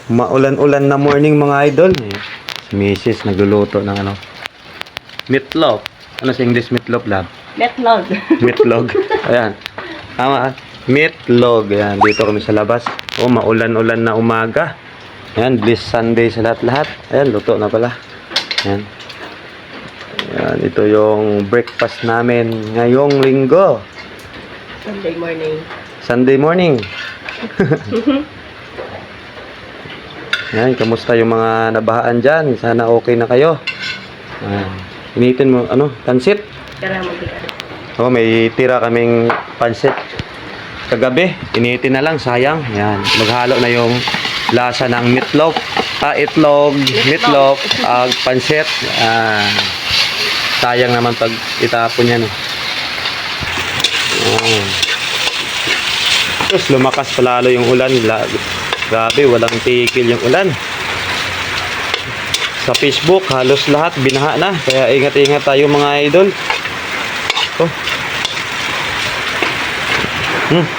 Maulan-ulan na morning mga idol. Si Mrs. nagluluto ng ano? Meatloaf. Ano sa English meatloaf lang? Metlog. Meatloaf. Ayan. Tama. Meatloaf. Ayan. Dito kami sa labas. Oh, maulan-ulan na umaga. Ayan. Bliss Sunday sa lahat-lahat. Ayan. Luto na pala. Ayan. Ayan. Ito yung breakfast namin ngayong linggo. Sunday morning. Sunday morning. Ayan, kamusta yung mga nabahaan dyan? Sana okay na kayo. Ayan. Initin mo, ano, pansit? Kaya magbigat. Oh, may tira kaming pansit. Kagabi, initin na lang, sayang. Ayan, maghalo na yung lasa ng meatloaf. Itlog, meatloaf, pansit. Sayang naman pag itapon yan. Tapos lumakas palalo yung ulan. Grabe, walang tigil yung ulan. Sa Facebook, halos lahat binaha na. Kaya ingat-ingat tayo mga idol. Oh.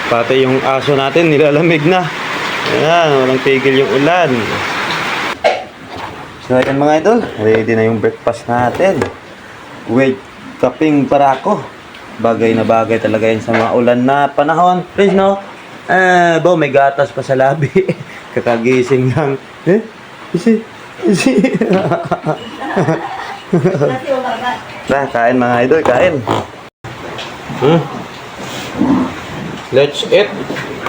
Pati yung aso natin, nilalamig na. Ayan, walang tigil yung ulan. So, ayan mga idol, ready na yung breakfast natin. With kaping barako. Bagay na bagay talaga yan sa mga ulan na panahon. Please, no? May gatas pa sa labi. Kakagising lang. Isi. Kain mga idol, kain. Let's eat.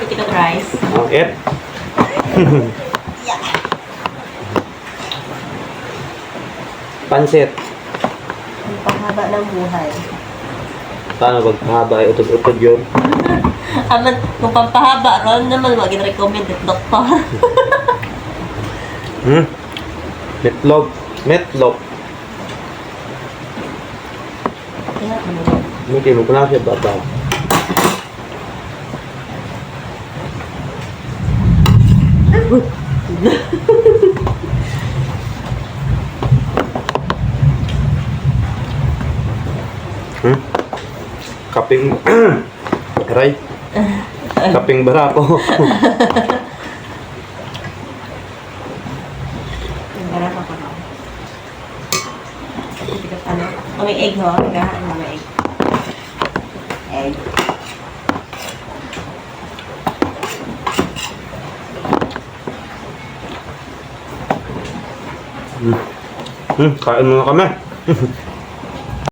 Chicken rice. Eat. Pansit. Ang panghaba ng buhay. Paano pagpahaba? Utod-utod yun. Aman, kung pampahaba, ron naman, wag i-recommend at doktor. Meatloaf. Meatloaf. Kaya ano? Hindi mo pala siya baba. Kaping aray. Kaping barako. Garap ako na. Ano? Oh, may egg ho. Nagahaan mo may egg. Egg. Kain muna kami.